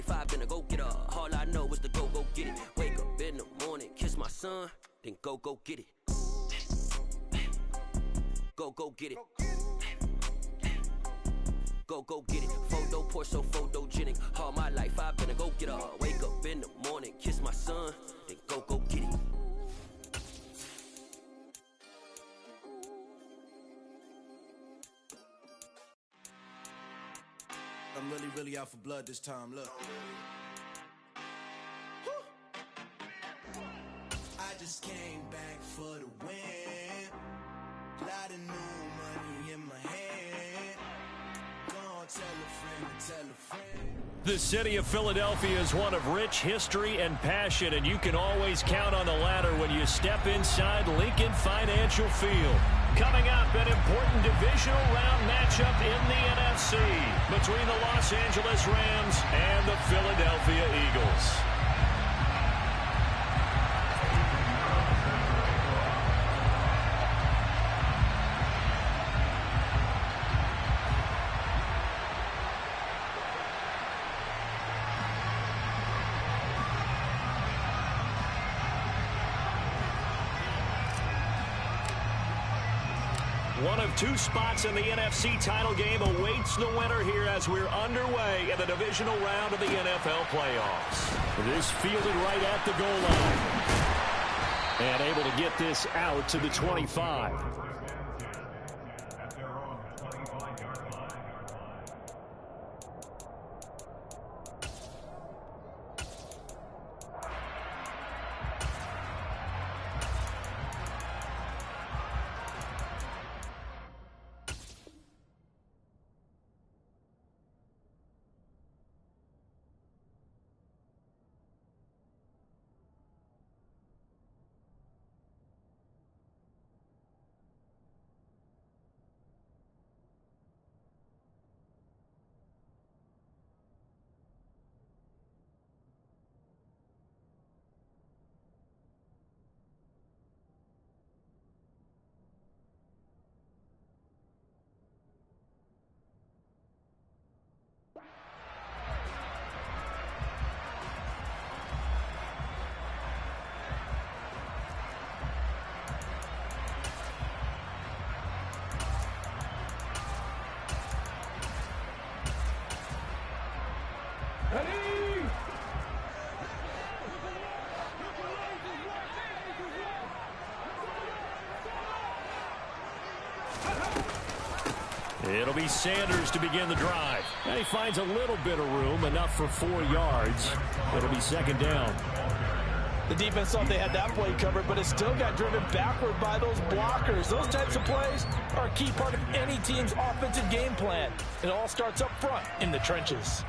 life, I've been a go-getter. All I know is to go get it. Wake up in the morning, kiss my son, then go get it. Go get it. Go get it. Photo poor, so photogenic. All my life, I've been a go-getter. Wake up in the morning, kiss my son, then go get it. I'm really out for blood this time, look. I just came back for the win. Lot of new money in my hand. Gonna tell a friend and tell a friend. The city of Philadelphia is one of rich history and passion, and you can always count on the latter when you step inside Lincoln Financial Field. Coming up, an important divisional round matchup in the NFC between the Los Angeles Rams and the Philadelphia Eagles. One of two spots in the NFC title game awaits the winner here as we're underway in the divisional round of the NFL playoffs. This fielded right at the goal line. And able to get this out to the 25. It'll be Sanders to begin the drive. And he finds a little bit of room, enough for 4 yards. It'll be second down. The defense thought they had that play covered, but it still got driven backward by those blockers. Those types of plays are a key part of any team's offensive game plan. It all starts up front in the trenches.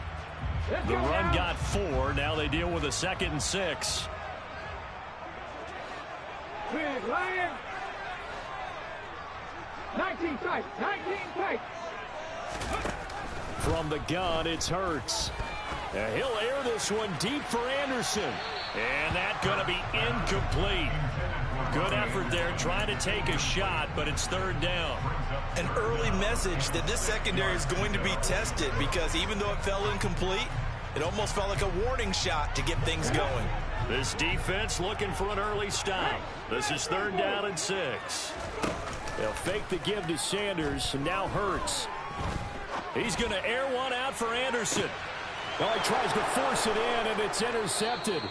The run got 4. Now they deal with a 2nd and 6. Big Lion. 19 tight. 19 tight. From the gun, it's Hurts. He'll air this one deep for Anderson. And that's going to be incomplete. Good effort there trying to take a shot, but it's 3rd down. An early message that this secondary is going to be tested because even though it fell incomplete, it almost felt like a warning shot to get things going. This defense looking for an early stop. This is 3rd down and 6. They'll fake the give to Sanders, and now Hurts. He's going to air one out for Anderson. Well, he tries to force it in, and it's intercepted.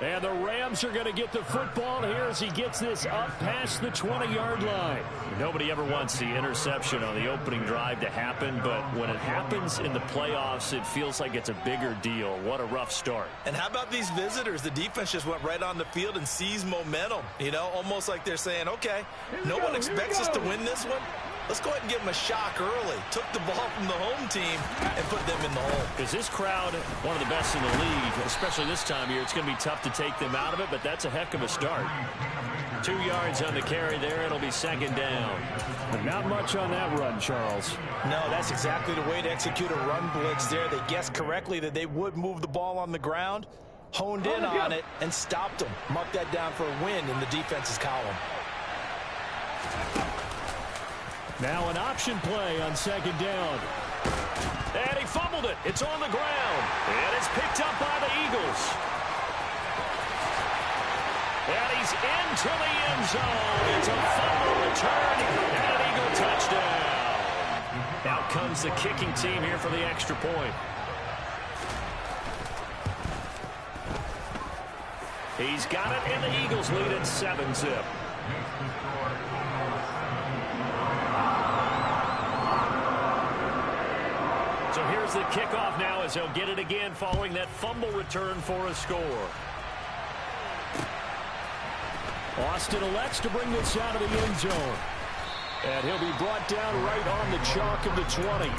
And the Rams are going to get the football here as he gets this up past the 20-yard line. Nobody ever wants the interception on the opening drive to happen, but when it happens in the playoffs, it feels like it's a bigger deal. What a rough start. And how about these visitors? The defense just went right on the field and seized momentum. You know, almost like they're saying, okay, no one expects us to win this one. Let's go ahead and give them a shock early. Took the ball from the home team and put them in the hole. Because this crowd, one of the best in the league, especially this time of year, it's going to be tough to take them out of it, but that's a heck of a start. 2 yards on the carry there. It'll be 2nd down. But not much on that run, Charles. No, that's exactly the way to execute a run blitz there. They guessed correctly that they would move the ball on the ground, honed in on it, and stopped them. Mark that down for a win in the defense's column. Now an option play on 2nd down. And he fumbled it. It's on the ground. And it's picked up by the Eagles. And he's into the end zone. It's a fumble return and an Eagle touchdown. Out comes the kicking team here for the extra point. He's got it, and the Eagles lead at 7-zip. So here's the kickoff now as he'll get it again following that fumble return for a score. Austin elects to bring this out of the end zone. And he'll be brought down right on the chalk of the 20.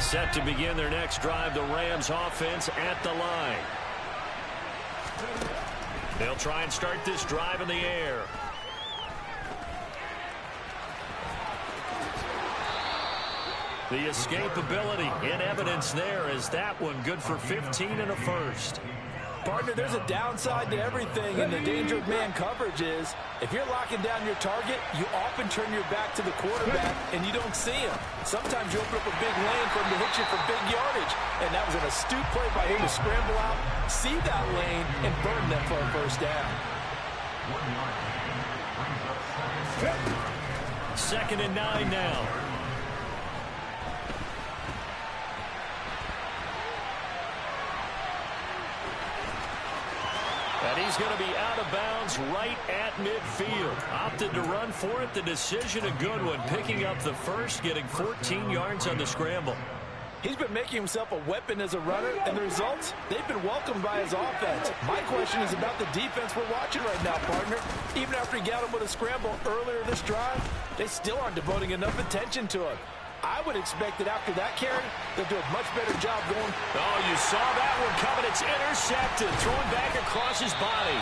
Set to begin their next drive, the Rams offense at the line. They'll try and start this drive in the air. The escapability in evidence there as that one good for 15 and a first. Partner, there's a downside to everything, and the danger of man coverage is if you're locking down your target, you often turn your back to the quarterback and you don't see him. Sometimes you open up a big lane for him to hit you for big yardage, and that was an astute play by him to scramble out, see that lane, and burn them for a first down. 2nd and 9 now. And he's going to be out of bounds right at midfield. Opted to run for it. The decision a good one. Picking up the first, getting 14 yards on the scramble. He's been making himself a weapon as a runner, and the results, they've been welcomed by his offense. My question is about the defense we're watching right now, partner. Even after he got him with a scramble earlier this drive, they still aren't devoting enough attention to him. I would expect that after that carry, they'll do a much better job going. Oh, you saw that one coming. It's intercepted. Throwing back across his body.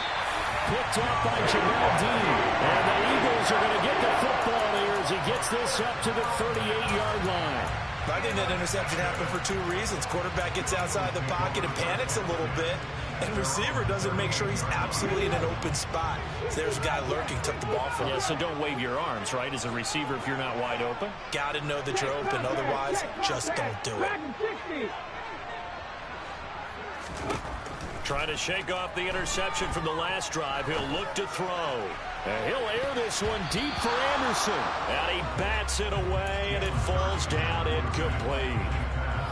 Picked up by Jamel Dean. And the Eagles are going to get the football here as he gets this up to the 38-yard line. I think that interception happened for two reasons. Quarterback gets outside the pocket and panics a little bit, and receiver doesn't make sure he's absolutely in an open spot. So there's a guy lurking, took the ball from him. Yeah, so don't wave your arms, right, as a receiver if you're not wide open. Got to know that you're open. Otherwise, just don't do it. Trying to shake off the interception from the last drive. He'll look to throw. And he'll air this one deep for Anderson. And he bats it away, and it falls down incomplete.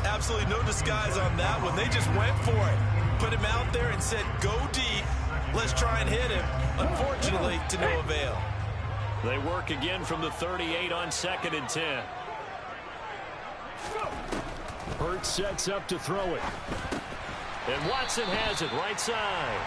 Absolutely no disguise on that one. They just went for it. Put him out there and said, go deep. Let's try and hit him. Unfortunately, to no avail. They work again from the 38 on 2nd and 10. Hurts sets up to throw it. And Watson has it right side.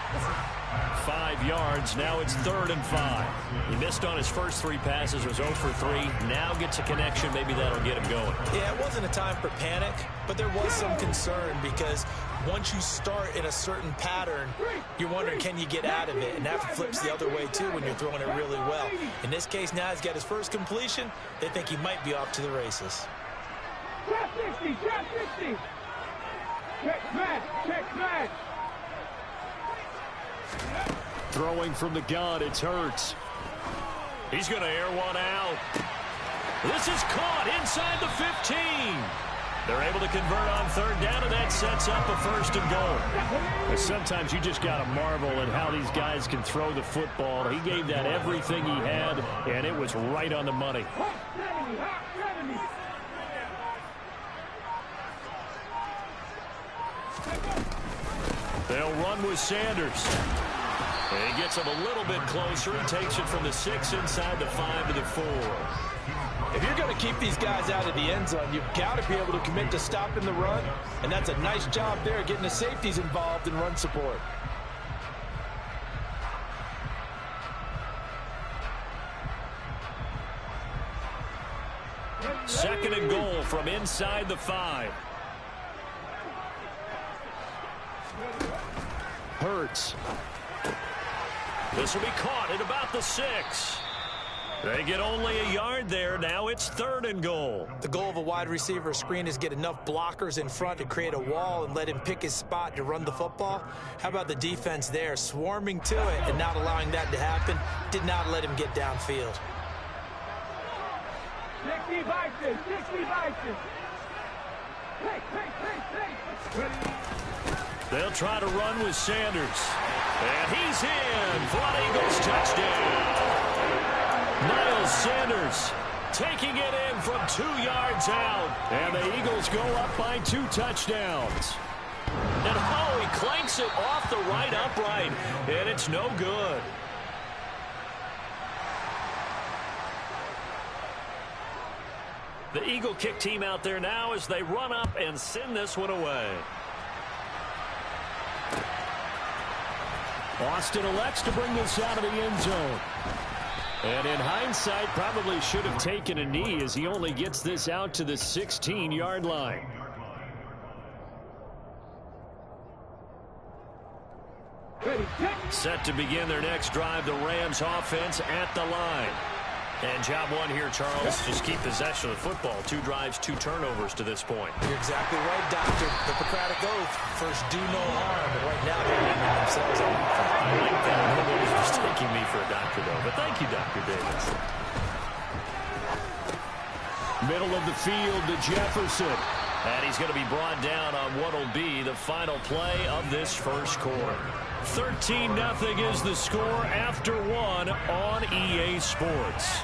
5 yards. Now it's 3rd and 5. He missed on his first 3 passes, was 0 for 3. Now gets a connection. Maybe that'll get him going. Yeah, it wasn't a time for panic, but there was some concern because once you start in a certain pattern, you're wondering, can you get out of it? And that flips the other way, too, when you're throwing it really well. In this case, now he's got his first completion. They think he might be off to the races. Trap 60, trap 60. Check match, check match. Throwing from the gun, it's Hurts. He's going to air one out. This is caught inside the 15. They're able to convert on 3rd down, and that sets up a 1st and goal. Sometimes you just got to marvel at how these guys can throw the football. He gave that everything he had, and it was right on the money. They'll run with Sanders. And he gets him a little bit closer. He takes it from the 6 inside the 5 to the 4. If you're going to keep these guys out of the end zone, you've got to be able to commit to stopping the run, and that's a nice job there getting the safeties involved in run support. Second and goal from inside the 5. Hurts. This will be caught at about the 6. They get only a yard there. Now it's 3rd and goal. The goal of a wide receiver screen is get enough blockers in front to create a wall and let him pick his spot to run the football. How about the defense there, swarming to it and not allowing that to happen? Did not let him get downfield. 60 Vikings, 60 Vikings. Hey. They'll try to run with Sanders. And he's in for an Eagles touchdown. Miles Sanders taking it in from 2 yards out. And the Eagles go up by 2 touchdowns. And he clanks it off the right upright. And it's no good. The Eagle kick team out there now as they run up and send this one away. Austin elects to bring this out of the end zone. And in hindsight, probably should have taken a knee as he only gets this out to the 16-yard line. Set to begin their next drive, the Rams offense at the line. And job one here, Charles, just keep possession of the football. 2 drives, 2 turnovers to this point. You're exactly right, Doctor. The Hippocratic Oath, first do no harm. But right now, they're leaving themselves on. I like that. Nobody's mistaking me for a doctor, though. But thank you, Dr. Davis. Middle of the field to Jefferson. And he's going to be brought down on what will be the final play of this first quarter. 13-0 is the score after 1 on EA Sports.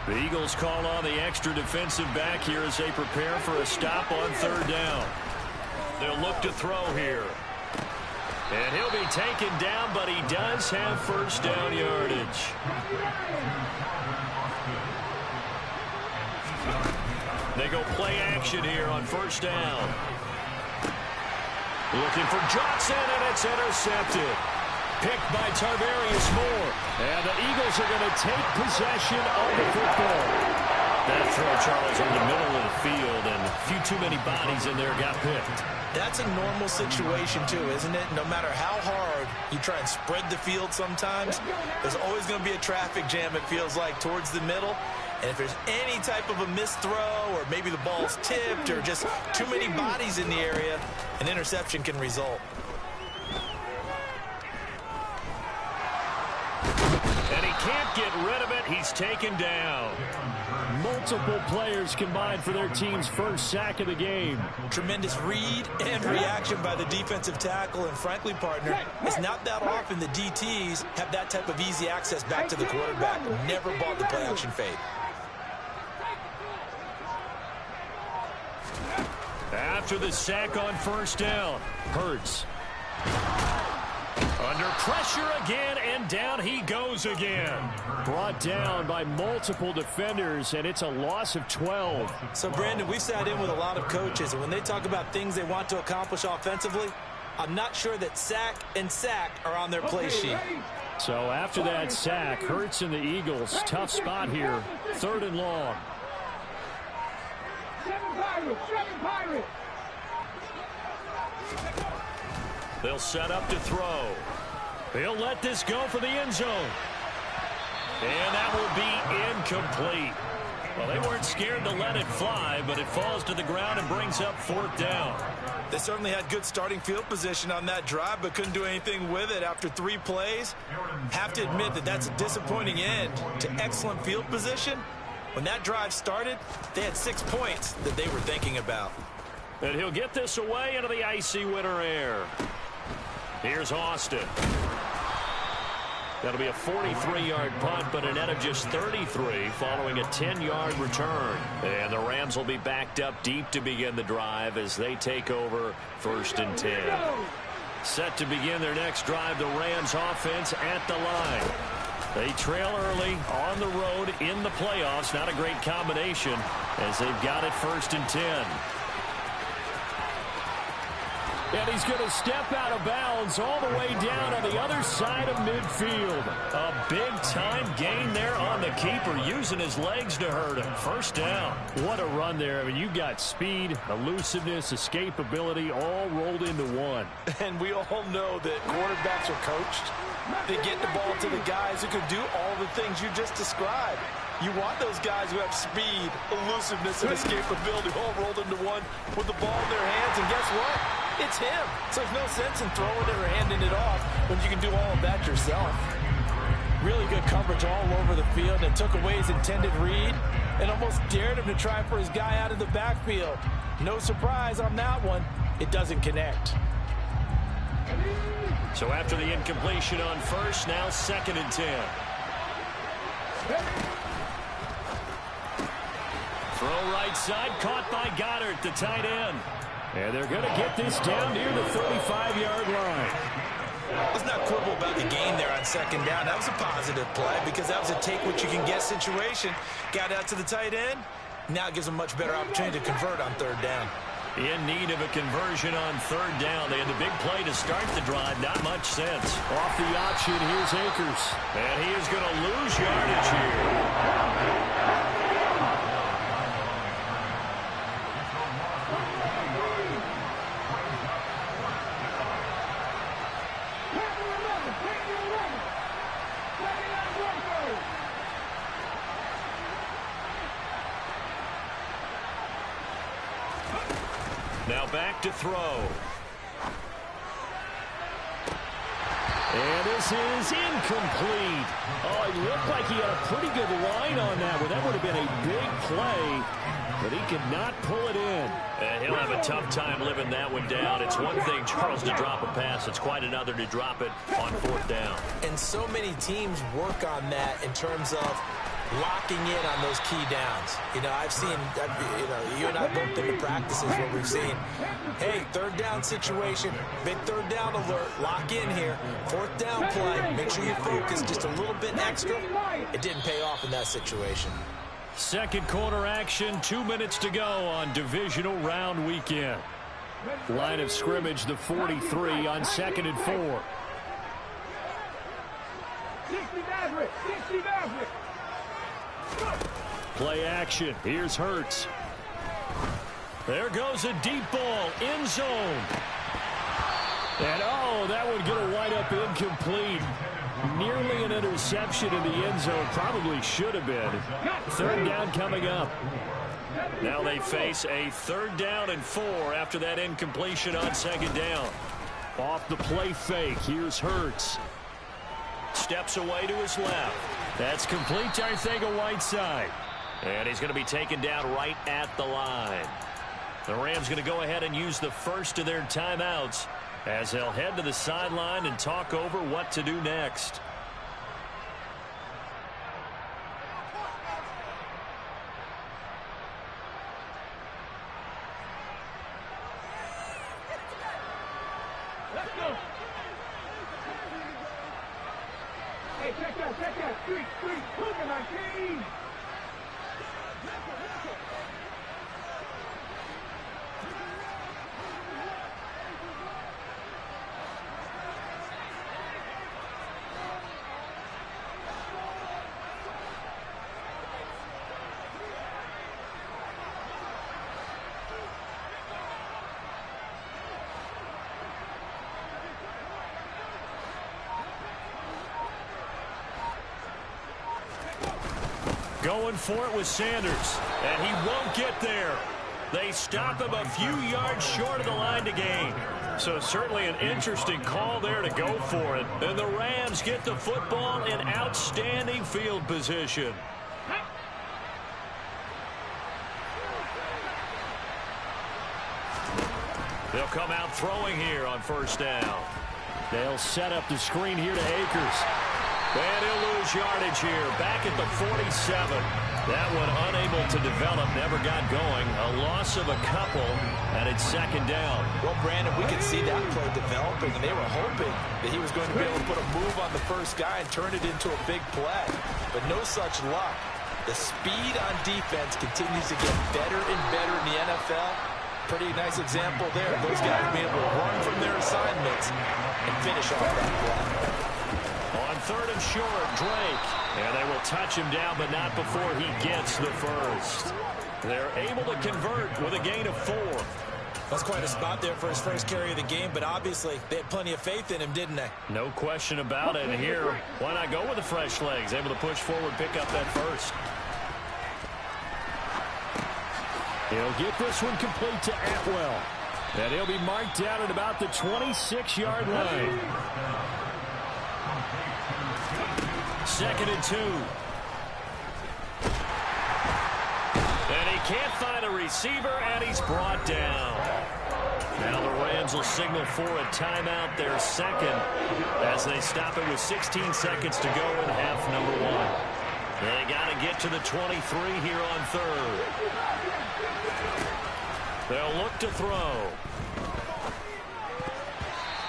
The Eagles call on the extra defensive back here as they prepare for a stop on 3rd down. They'll look to throw here. And he'll be taken down, but he does have first down yardage. They go play action here on 1st down. Looking for Johnson, and it's intercepted. Picked by Tarvarius Moore. And the Eagles are going to take possession of the football. That throw, Charles, in the middle of the field, and a few too many bodies in there got picked. That's a normal situation, too, isn't it? No matter how hard you try and spread the field sometimes, there's always going to be a traffic jam, it feels like, towards the middle. And if there's any type of a missed throw or maybe the ball's tipped or just too many bodies in the area, an interception can result. And he can't get rid of it. He's taken down. Multiple players combined for their team's first sack of the game. Tremendous read and reaction by the defensive tackle. And frankly, partner, it's not that often the DTs have that type of easy access back to the quarterback. Never bought the play action fade. After the sack on 1st down, Hurts. Under pressure again, and down he goes again. Brought down by multiple defenders, and it's a loss of 12. So, Brandon, we've sat in with a lot of coaches, and when they talk about things they want to accomplish offensively, I'm not sure that sack and sack are on their play sheet. So after that sack, Hurts and the Eagles, tough spot here, 3rd and long. 7 Pirates. They'll set up to throw. He'll let this go for the end zone. And that will be incomplete. Well, they weren't scared to let it fly, but it falls to the ground and brings up 4th down. They certainly had good starting field position on that drive, but couldn't do anything with it after 3 plays. Have to admit that that's a disappointing end to excellent field position. When that drive started, they had 6 points that they were thinking about. And he'll get this away into the icy winter air. Here's Austin. That'll be a 43-yard punt, but a net of just 33 following a 10-yard return. And the Rams will be backed up deep to begin the drive as they take over 1st and 10. Set to begin their next drive, the Rams offense at the line. They trail early on the road in the playoffs. Not a great combination as they've got it 1st and 10. And he's going to step out of bounds all the way down on the other side of midfield. A big-time gain there on the keeper, using his legs to hurt him. First down. What a run there. I mean, you got speed, elusiveness, escapability, all rolled into one. And we all know that quarterbacks are coached. They get the ball to the guys who can do all the things you just described. You want those guys who have speed, elusiveness, and escapability all rolled into one with the ball in their hands. And guess what? It's him. So there's no sense in throwing it or handing it off when you can do all of that yourself. Really good coverage all over the field and took away his intended read and almost dared him to try for his guy out of the backfield. No surprise on that one. It doesn't connect. So after the incompletion on first, now 2nd and 10. Throw right side, caught by Goddard, the tight end. And they're going to get this down near the 35-yard line. Let's not quibble about the gain there on 2nd down. That was a positive play because that was a take-what-you-can-get situation. Got out to the tight end. Now it gives them a much better opportunity to convert on 3rd down. In need of a conversion on 3rd down. They had the big play to start the drive. Not much sense. Off the option, here's Akers. And he is going to lose yardage here. Now back to throw. And this is incomplete. Oh, it looked like he had a pretty good line on that one. That would have been a big play, but he could not pull it in. And he'll have a tough time living that one down. It's one thing, Charles, to drop a pass. It's quite another to drop it on 4th down. And so many teams work on that in terms of locking in on those key downs. You know, I've seen, you and I both been to practices where we've seen, hey, 3rd down situation, big 3rd down alert, lock in here, 4th down play, make sure you focus just a little bit extra. It didn't pay off in that situation. 2nd quarter action, 2 minutes to go on divisional round weekend. Line of scrimmage, the 43 on 2nd and 4. 60 Maverick, 60 Maverick. Play action. Here's Hurts. There goes a deep ball. End zone. And, oh, that one going to wind up incomplete. Nearly an interception in the end zone. Probably should have been. 3rd down coming up. Now they face a 3rd down and 4 after that incompletion on 2nd down. Off the play fake. Here's Hurts. Steps away to his left. That's complete to Arcega-Whiteside. And he's going to be taken down right at the line. The Rams going to go ahead and use the first of their timeouts as they'll head to the sideline and talk over what to do next. Let's go. Hey, check that, street, Cougar 19. Going for it with Sanders, and he won't get there. They stop him a few yards short of the line to gain. So certainly an interesting call there to go for it. And the Rams get the football in outstanding field position. They'll come out throwing here on 1st down. They'll set up the screen here to Akers. And he'll lose yardage here. Back at the 47. That one unable to develop, never got going. A loss of a couple, and it's 2nd down. Well, Brandon, we could see that play developing, and they were hoping that he was going to be able to put a move on the first guy and turn it into a big play. But no such luck. The speed on defense continues to get better and better in the NFL. Pretty nice example there. Those guys being able to run from their assignments and finish off that play. On 3rd and short, Drake. And they will touch him down, but not before he gets the first. They're able to convert with a gain of 4. That's quite a spot there for his first carry of the game, but obviously they had plenty of faith in him, didn't they? No question about it. And here, why not go with the fresh legs? Able to push forward, pick up that first. He'll get this one complete to Atwell. And he'll be marked down at about the 26-yard line. 2nd and 2. And he can't find a receiver, and he's brought down. Now the Rams will signal for a timeout, their second, as they stop it with 16 seconds to go in half number 1. They got to get to the 23 here on 3rd. They'll look to throw.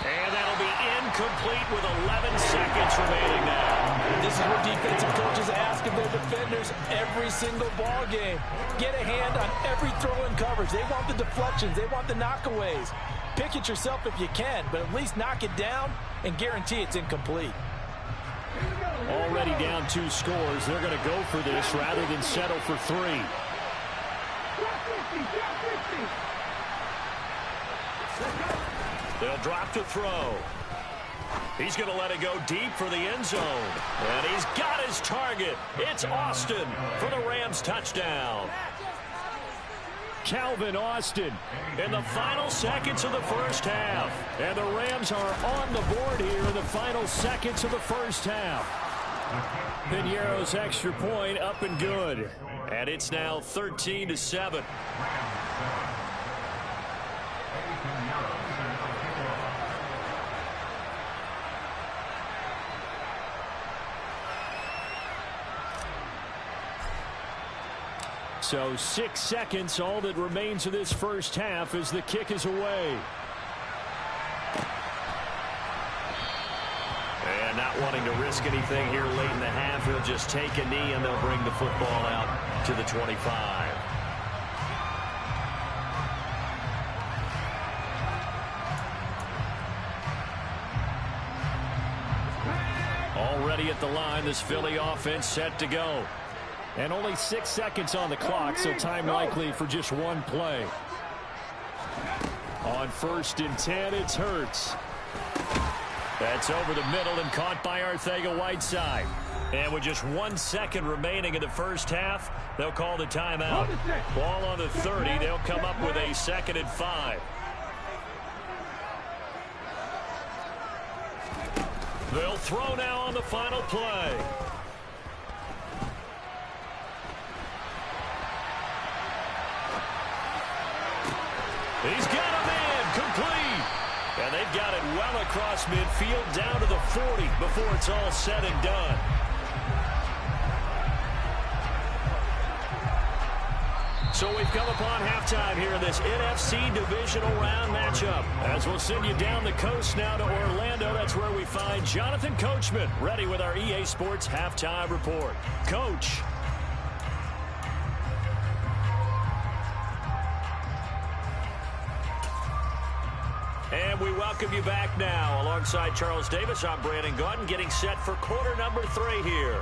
And that'll be incomplete with 11 seconds remaining now. This is what defensive coaches ask of their defenders every single ball game. Get a hand on every throw in coverage. They want the deflections. They want the knockaways. Pick it yourself if you can, but at least knock it down and guarantee it's incomplete. Already down 2 scores. They're going to go for this rather than settle for 3. They'll drop to throw. He's going to let it go deep for the end zone. And he's got his target. It's Austin for the Rams touchdown. Calvin Austin in the final seconds of the first half. And the Rams are on the board here in the final seconds of the first half. Piñeiro's extra point up and good. And it's now 13-7. So 6 seconds, all that remains of this first half as the kick is away. And not wanting to risk anything here late in the half, he'll just take a knee and they'll bring the football out to the 25. Already at the line, this Philly offense set to go. And only 6 seconds on the clock, so time likely for just one play. On 1st and 10, it's Hurts. That's over the middle and caught by Arcega-Whiteside. And with just 1 second remaining in the first half, they'll call the timeout. Ball on the 30. They'll come up with a 2nd and 5. They'll throw now on the final play. He's got a man complete. And they've got it well across midfield down to the 40 before it's all said and done. So we've come upon halftime here in this NFC divisional round matchup. As we'll send you down the coast now to Orlando, that's where we find Jonathan Coachman ready with our EA Sports halftime report. Coach. And we welcome you back now. Alongside Charles Davis, I'm Brandon Gaudin, getting set for quarter number 3 here.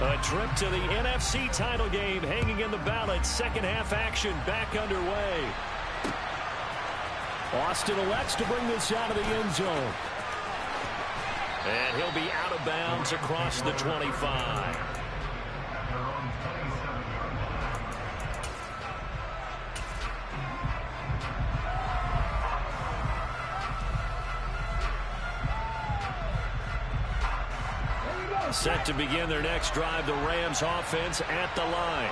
A trip to the NFC title game hanging in the balance. Second half action back underway. Austin elects to bring this out of the end zone. And he'll be out of bounds across the 25. Set to begin their next drive, the Rams offense at the line.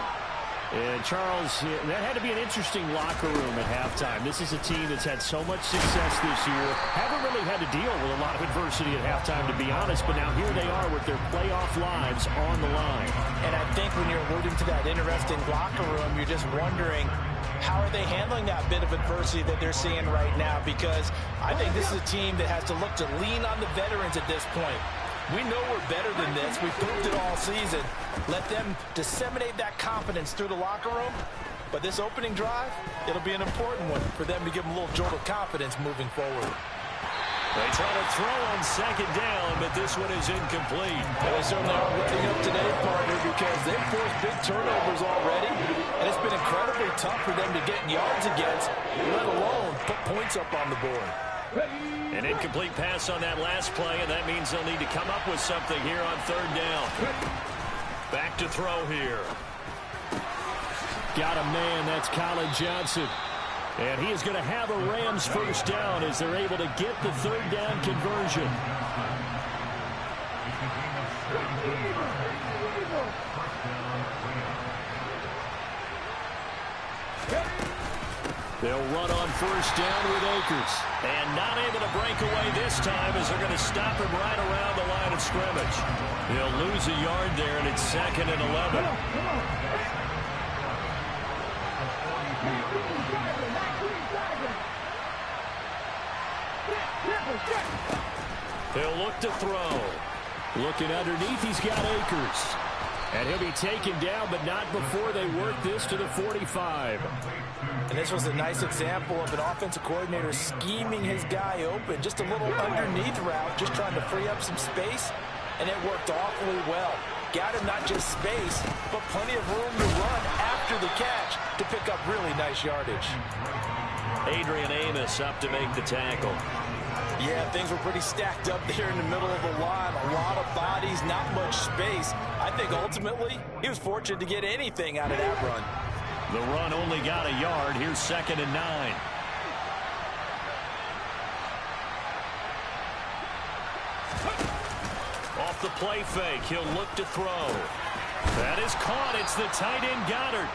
And, Charles, that had to be an interesting locker room at halftime. This is a team that's had so much success this year. Haven't really had to deal with a lot of adversity at halftime, to be honest. But now here they are with their playoff lives on the line. And I think when you're alluding to that interesting locker room, you're just wondering, how are they handling that bit of adversity that they're seeing right now? Because I think this is a team that has to look to lean on the veterans at this point. We know we're better than this. We've proved it all season. Let them disseminate that confidence through the locker room. But this opening drive, it'll be an important one for them to give them a little jolt of confidence moving forward. They try to throw on second down, but this one is incomplete. Well, they certainly aren't letting up today, partner, because they've forced big turnovers already. And it's been incredibly tough for them to get yards against, let alone put points up on the board. An incomplete pass on that last play, and that means they'll need to come up with something here on third down. Back to throw here. Got a man, that's Colin Johnson. And he is going to have a Rams first down as they're able to get the third down conversion. They'll run on first down with Akers. And not able to break away this time as they're going to stop him right around the line of scrimmage. They'll lose a yard there, and it's 2nd and 11. They'll look to throw. Looking underneath, he's got Akers. And he'll be taken down, but not before they work this to the 45. And this was a nice example of an offensive coordinator scheming his guy open. Just a little underneath route, just trying to free up some space, and it worked awfully well. Got him not just space, but plenty of room to run after the catch to pick up really nice yardage. Adrian Amos up to make the tackle. Yeah, things were pretty stacked up there in the middle of the line. A lot of bodies, not much space. I think ultimately he was fortunate to get anything out of that run. The run only got a yard. Here's 2nd and 9. Off the play fake, he'll look to throw. That is caught. It's the tight end Goddard.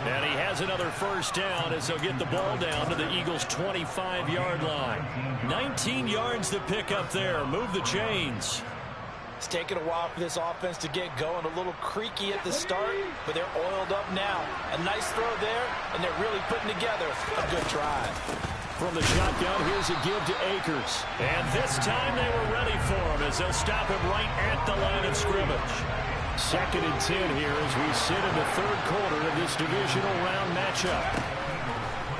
And he has another first down as they'll get the ball down to the Eagles' 25-yard line. 19 yards to pick up there. Move the chains. It's taken a while for this offense to get going. A little creaky at the start, but they're oiled up now. A nice throw there, and they're really putting together a good drive. From the shotgun, here's a give to Akers. And this time they were ready for him as they'll stop him right at the line of scrimmage. 2nd and 10 here as we sit in the third quarter of this divisional round matchup.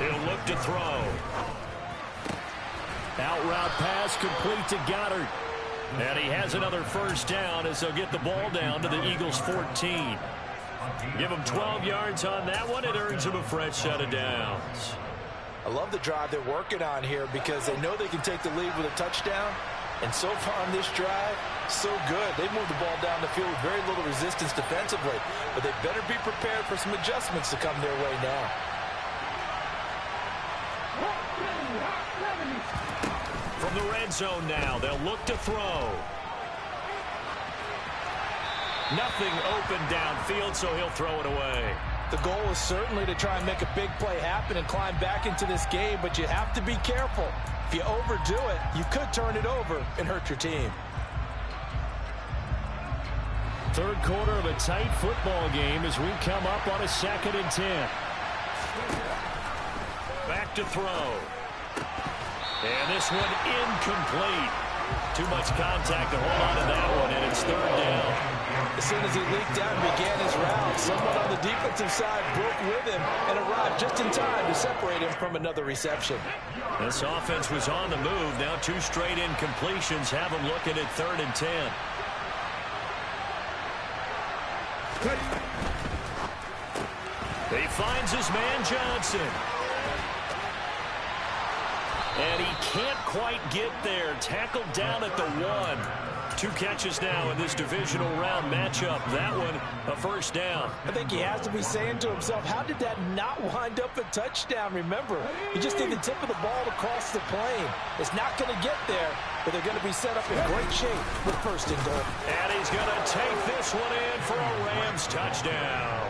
He'll look to throw. Out route pass complete to Goddard. And he has another first down as they'll get the ball down to the Eagles' 14. Give him 12 yards on that one. It earns him a fresh set of downs. I love the drive they're working on here because they know they can take the lead with a touchdown. And so far on this drive, so good. They've moved the ball down the field with very little resistance defensively. But they better be prepared for some adjustments to come their way now. From the red zone now, they'll look to throw. Nothing open downfield, so he'll throw it away. The goal is certainly to try and make a big play happen and climb back into this game, but you have to be careful. If you overdo it, you could turn it over and hurt your team. Third quarter of a tight football game as we come up on a 2nd and 10. Back to throw. And this one incomplete. Too much contact to hold on to that one, and it's 3rd down. As soon as he leaked out and began his route, someone on the defensive side broke with him and arrived just in time to separate him from another reception. This offense was on the move. Now 2 straight incompletions have him looking at 3rd and 10. He finds his man Johnson. And he can't quite get there. Tackled down at the 1. 2 catches now in this divisional round matchup. That one, a first down. I think he has to be saying to himself, how did that not wind up a touchdown? Remember, you just need the tip of the ball to cross the plane. It's not going to get there, but they're going to be set up in great shape with 1st and goal. And he's going to take this one in for a Rams touchdown.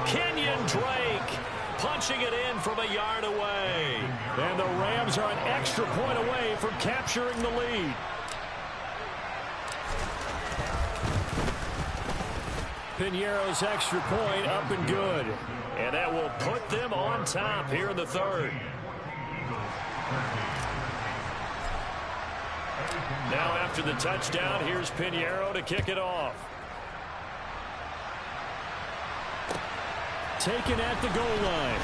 Kenyon Drake punching it in from a yard away. And the Rams are an extra point away from capturing the lead. Piñeiro's extra point up and good. And that will put them on top here in the third. Now after the touchdown, here's Piñeiro to kick it off. Taken at the goal line.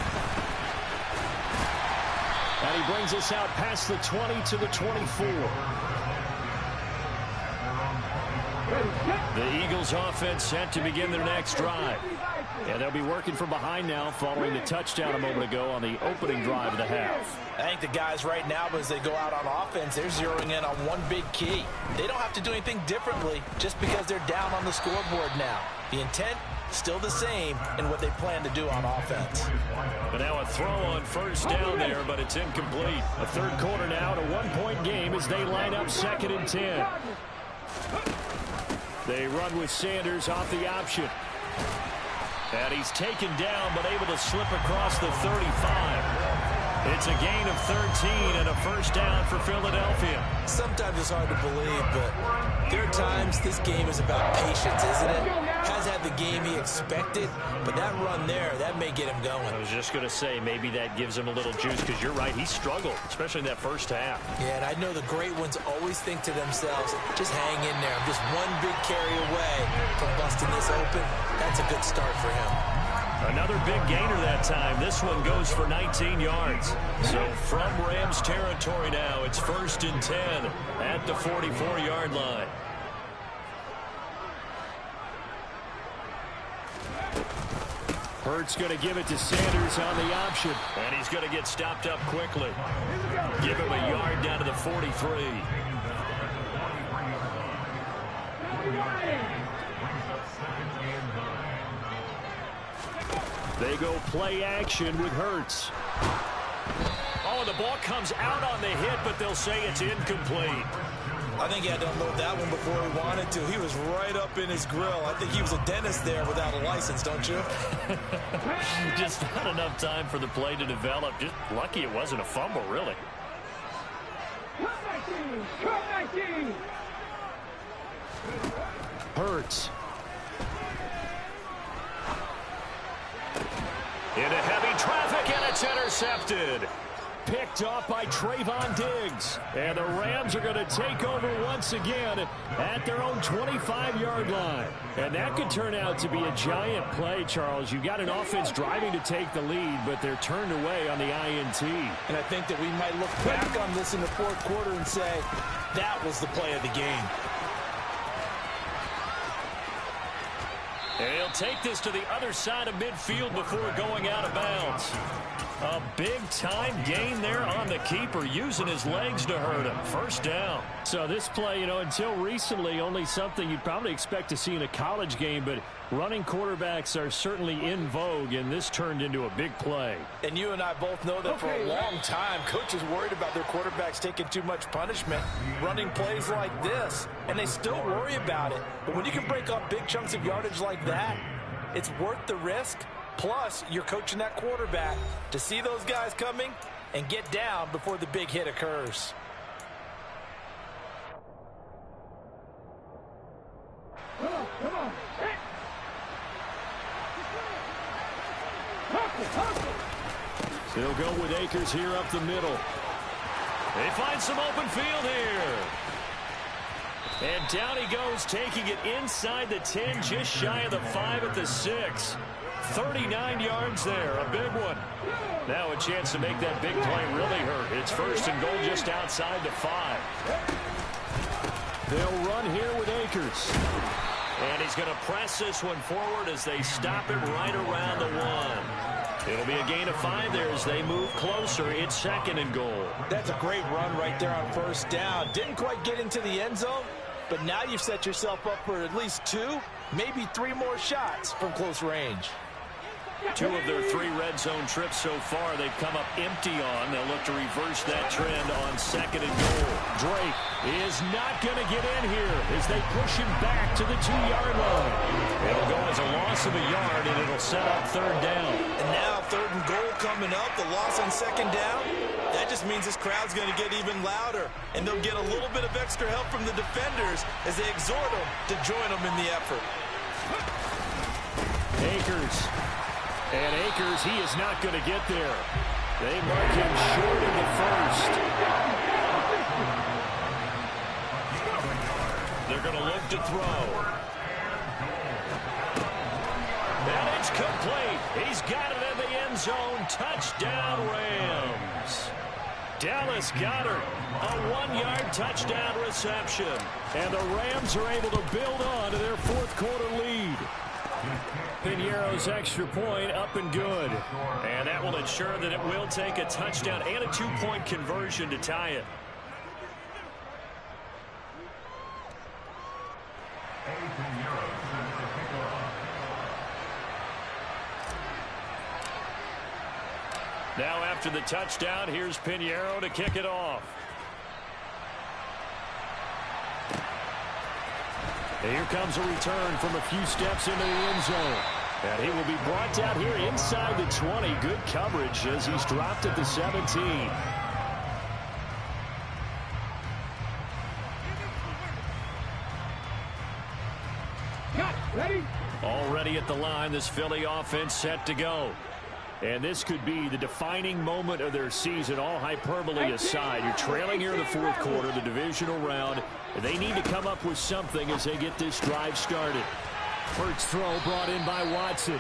And he brings us out past the 20 to the 24. The Eagles offense set to begin their next drive. And they'll be working from behind now following the touchdown a moment ago on the opening drive of the half. I think the guys right now, as they go out on offense, they're zeroing in on one big key. They don't have to do anything differently just because they're down on the scoreboard now. The intent, still the same in what they plan to do on offense. But now a throw on first down there, but it's incomplete. A third quarter now, a one-point game as they line up 2nd and 10. They run with Sanders off the option. And he's taken down, but able to slip across the 35. It's a gain of 13 and a first down for Philadelphia. Sometimes it's hard to believe, but there are times this game is about patience, isn't it? Has had the game he expected, but that run there, that may get him going. I was just going to say, maybe that gives him a little juice, because you're right, he struggled, especially in that first half. Yeah, and I know the great ones always think to themselves, just hang in there. I'm just one big carry away from busting this open. That's a good start for him. Another big gainer that time. This one goes for 19 yards. So from Rams territory now, it's 1st and 10 at the 44-yard line. Hurts going to give it to Sanders on the option. And he's going to get stopped up quickly. Give him a yard down to the 43. They go play action with Hurts. Oh, the ball comes out on the hit, but they'll say it's incomplete. I think he had to unload that one before he wanted to. He was right up in his grill. I think he was a dentist there without a license, don't you? Just not enough time for the play to develop. Just lucky it wasn't a fumble, really. Hurts. Into heavy traffic, and it's intercepted. Picked off by Trayvon Diggs. And the Rams are going to take over once again at their own 25-yard line. And that could turn out to be a giant play, Charles. You've got an offense driving to take the lead, but they're turned away on the INT. And I think that we might look back on this in the fourth quarter and say, that was the play of the game. And he'll take this to the other side of midfield before going out of bounds. A big-time gain there on the keeper, using his legs to hurt him. First down. So this play, until recently, only something you'd probably expect to see in a college game, but running quarterbacks are certainly in vogue, and this turned into a big play. And you and I both know that for a long time, coaches worried about their quarterbacks taking too much punishment, running plays like this, and they still worry about it. But when you can break up big chunks of yardage like that, it's worth the risk. Plus, you're coaching that quarterback to see those guys coming and get down before the big hit occurs. Come on. They'll go with Akers here up the middle. They find some open field here. And down he goes, taking it inside the 10, just shy of the 5 at the 6. 39 yards there, a big one. Now a chance to make that big play really hurt. It's 1st and goal just outside the 5. They'll run here with Akers. And he's going to press this one forward as they stop it right around the 1. It'll be a gain of 5 there as they move closer. It's 2nd and goal. That's a great run right there on first down. Didn't quite get into the end zone, but now you've set yourself up for at least 2, maybe 3 more shots from close range. 2 of their 3 red zone trips so far, they've come up empty on. They'll look to reverse that trend on 2nd and goal. Drake is not going to get in here as they push him back to the 2-yard line. It'll go as a loss of a yard, and it'll set up 3rd down. And now 3rd and goal coming up, the loss on 2nd down. That just means this crowd's going to get even louder, and they'll get a little bit of extra help from the defenders as they exhort them to join them in the effort. Akers. And Akers, he is not going to get there. They mark him short in the 1st. They're going to look to throw. And it's complete. He's got it in the end zone. Touchdown, Rams. Dallas Goedert, a 1-yard touchdown reception. And the Rams are able to build on to their 4th quarter lead. Piñeiro's extra point up and good. And that will ensure that it will take a touchdown and a 2-point conversion to tie it. Now after the touchdown, here's Piñeiro to kick it off. Here comes a return from a few steps into the end zone. And he will be brought down here inside the 20. Good coverage as he's dropped at the 17. Ready? Already at the line, this Philly offense set to go. And this could be the defining moment of their season, all hyperbole aside. You're trailing here in the 4th quarter, the divisional round. And they need to come up with something as they get this drive started. Hurts throw brought in by Watson.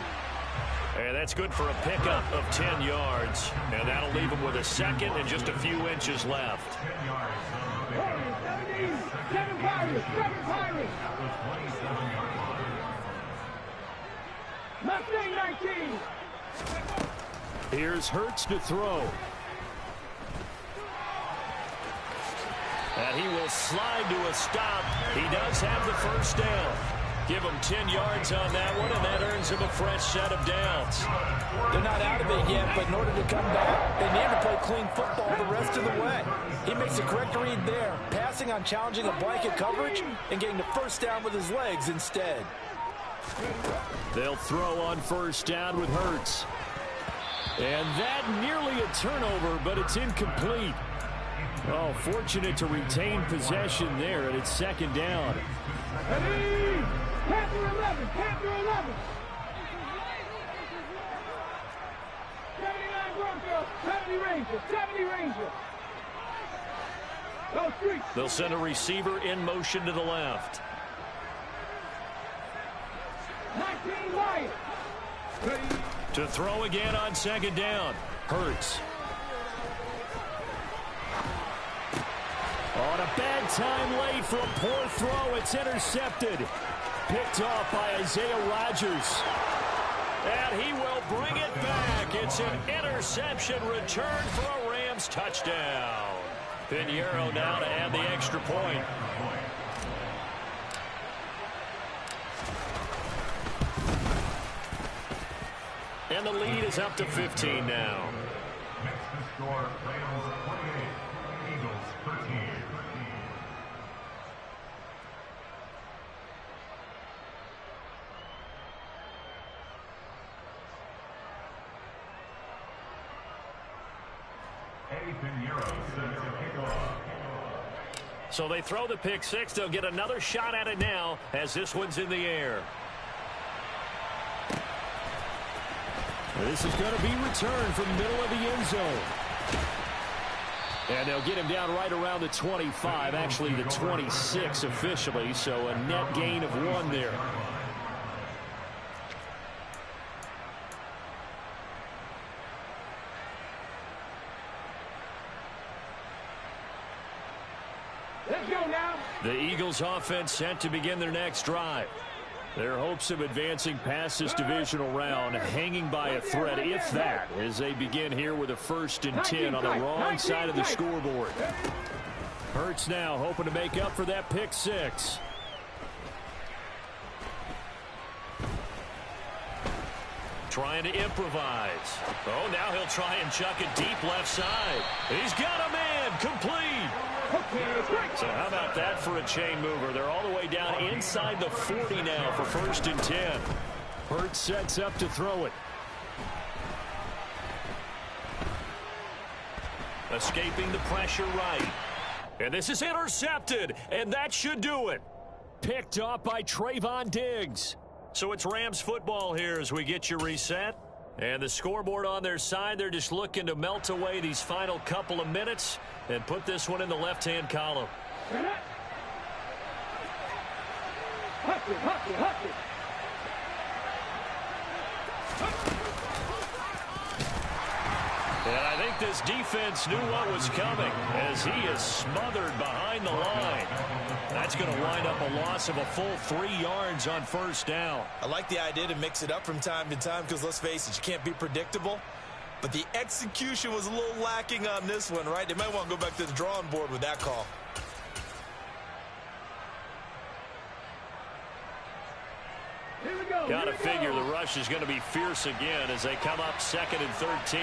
And that's good for a pickup of 10 yards. And that'll leave him with a 2nd and just a few inches left. 7 Pirates, 7 Pirates. Mustang 19. Here's Hurts to throw. And he will slide to a stop. He does have the 1st down. Give him 10 yards on that one, and that earns him a fresh set of downs. They're not out of it yet, but in order to come back, they need to play clean football the rest of the way. He makes a correct read there, passing on challenging a blanket coverage and getting the 1st down with his legs instead. They'll throw on 1st down with Hurts. And that nearly a turnover, but it's incomplete. Oh, fortunate to retain possession there, and it's 2nd down. Ready? Panther 11, Panther 11. 79 Broncos, 70 Rangers, 70 Rangers. Go streets. They'll send a receiver in motion to the left. 19 Lions. Ready? To throw again on 2nd down. Hurts. On a bad time late for a poor throw. It's intercepted. Picked off by Isaiah Rodgers. And he will bring it back. It's an interception return for a Rams touchdown. Piñeiro now to add the extra point. And the lead is up to 15 now. Next to score, Rams 28, Eagles 13. Eddie Piñeiro sends a kickoff. So they throw the pick 6. They'll get another shot at it now as this one's in the air. This is going to be returned from the middle of the end zone. And they'll get him down right around the 25, actually the 26 officially, so a net gain of 1 there. Let's go now. The Eagles offense set to begin their next drive. Their hopes of advancing past this divisional round hanging by a thread, if that, as they begin here with a 1st and 10 on the wrong side of the scoreboard. Hurts now hoping to make up for that pick 6. Trying to improvise. Oh, now he'll try and chuck it deep left side. He's got a man. Complete. So how about that for a chain mover? They're all the way down inside the 40 now for 1st and 10. Hurts sets up to throw it. Escaping the pressure right. And this is intercepted, and that should do it. Picked off by Trayvon Diggs. So it's Rams football here as we get you reset. And the scoreboard on their side, they're just looking to melt away these final couple of minutes and put this one in the left-hand column. And I think this defense knew what was coming as he is smothered behind the line. That's going to wind up a loss of a full 3 yards on 1st down. I like the idea to mix it up from time to time because, let's face it, you can't be predictable. But the execution was a little lacking on this one, right? They might want to go back to the drawing board with that call. Got to figure the rush is going to be fierce again as they come up 2nd and 13.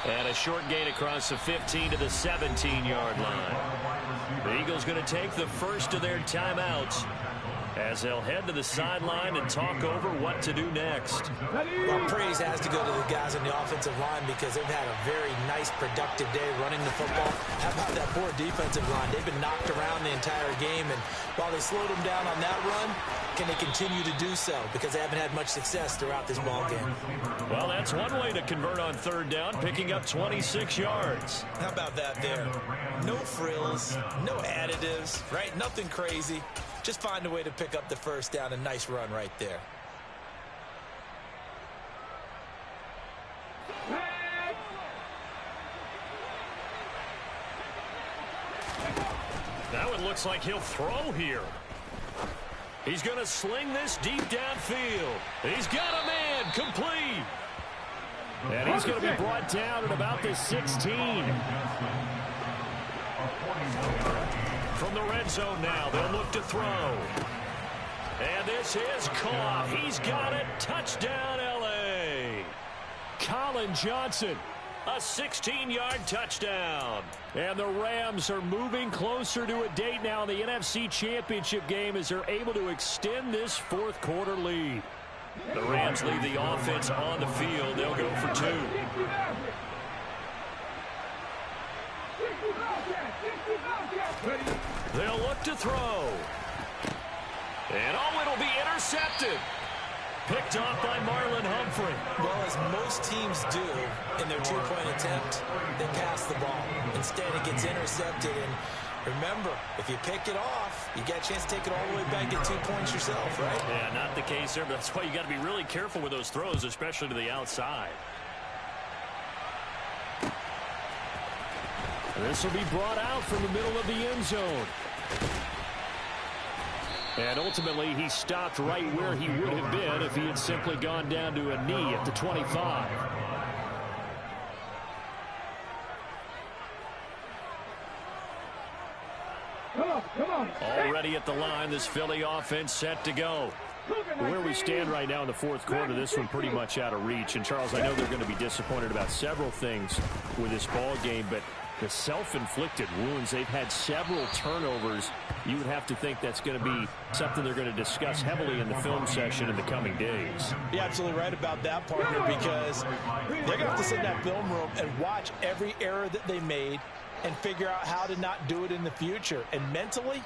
And a short gain across the 15 to the 17-yard line. The Eagles going to take the first of their timeouts as they'll head to the sideline and talk over what to do next. Well, praise has to go to the guys on the offensive line because they've had a very nice, productive day running the football. How about that poor defensive line? They've been knocked around the entire game, and while they slowed them down on that run, can they continue to do so? Because they haven't had much success throughout this ball game. Well, that's one way to convert on 3rd down, picking up 26 yards. How about that there? No frills, no additives, right? Nothing crazy. Just find a way to pick up the 1st down. A nice run right there. Now it looks like he'll throw here. He's going to sling this deep downfield. He's got a man. Complete. And he's going to be brought down at about the 16. From the red zone now, they'll look to throw. And this is caught. He's got it. Touchdown, L.A. Colin Johnson, a 16-yard touchdown. And the Rams are moving closer to a date now in the NFC Championship game as they're able to extend this 4th quarter lead. The Rams leave the offense on the field. They'll go for 2. They'll look to throw. And oh, it'll be intercepted. Picked off by Marlon Humphrey. Well, as most teams do in their 2-point attempt, they pass the ball. Instead, it gets intercepted. And remember, if you pick it off, you get a chance to take it all the way back and 2 points yourself, right? Yeah, not the case there, but that's why you got to be really careful with those throws, especially to the outside. This will be brought out from the middle of the end zone. And ultimately, he stopped right where he would have been if he had simply gone down to a knee at the 25. Come on. Already at the line, this Philly offense set to go. Where we stand right now in the 4th quarter, this one pretty much out of reach. And, Charles, I know they're going to be disappointed about several things with this ball game, but the self-inflicted wounds, they've had several turnovers. You would have to think that's going to be something they're going to discuss heavily in the film session in the coming days. You're absolutely right about that, partner, because they're going to have to sit in that film room and watch every error that they made and figure out how to not do it in the future. And mentally,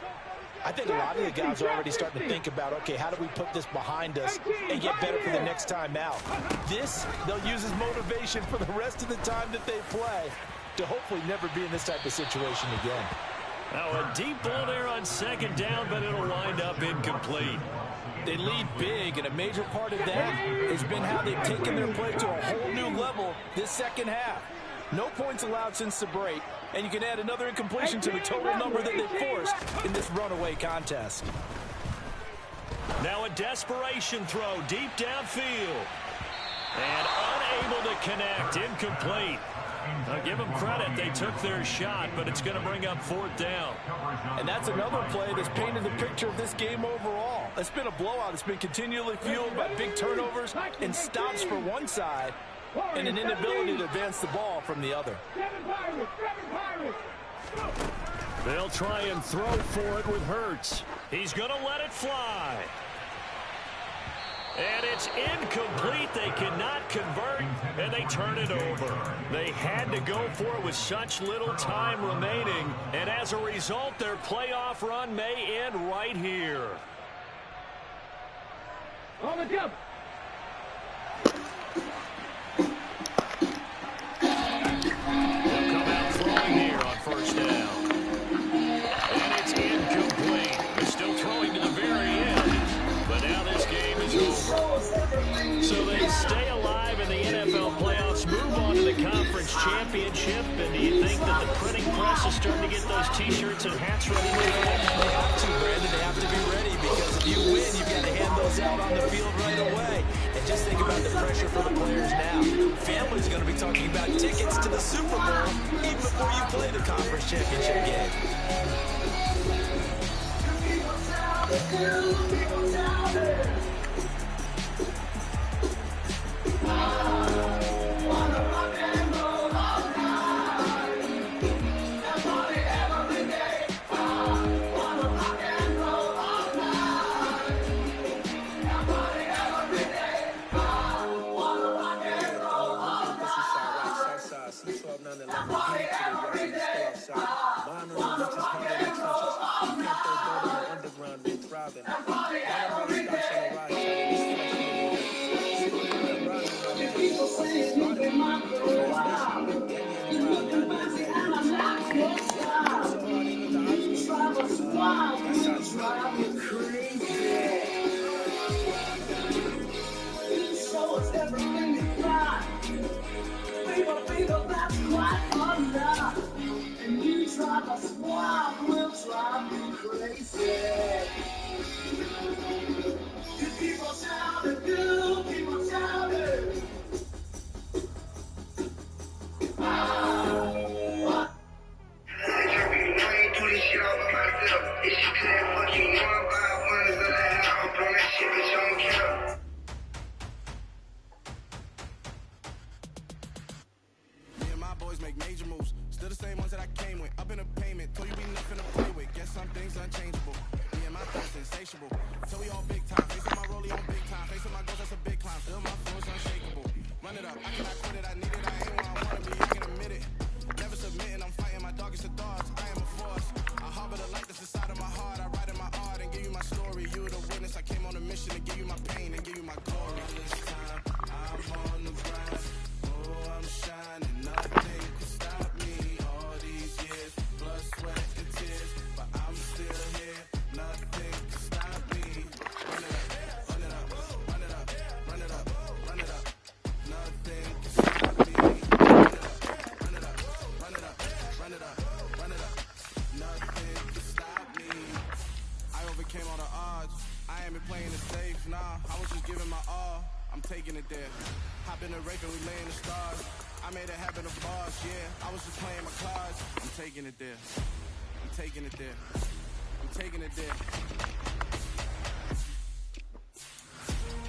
I think a lot of the guys are already starting to think about, okay, how do we put this behind us and get better for the next time out? This, they'll use as motivation for the rest of the time that they play to hopefully never be in this type of situation again. Now a deep ball there on 2nd down, but it'll wind up incomplete. They lead big, and a major part of that has been how they've taken their play to a whole new level this 2nd half. No points allowed since the break, and you can add another incompletion to the total number that they forced in this runaway contest. Now a desperation throw deep downfield. And unable to connect, incomplete. I'll give them credit. They took their shot, but it's going to bring up 4th down. And that's another play that's painted the picture of this game overall. It's been a blowout. It's been continually fueled by big turnovers and stops for one side and an inability to advance the ball from the other. They'll try and throw for it with Hurts. He's going to let it fly. And it's incomplete. They cannot convert, and they turn it over. They had to go for it with such little time remaining, and as a result, their playoff run may end right here. On the jump. They'll come out throwing here on 1st down. And it's incomplete. They're still throwing to the very end, but now this game is over. So they stay alive in the NFL playoffs, move on to the conference championship, and do you think that the printing press is starting to get those T-shirts and hats ready? They have to, Brandon. They have to be ready because if you win, you've got to hand those out on the field right away. And just think about the pressure for the players now. Family's going to be talking about tickets to the Super Bowl even before you play the conference championship game.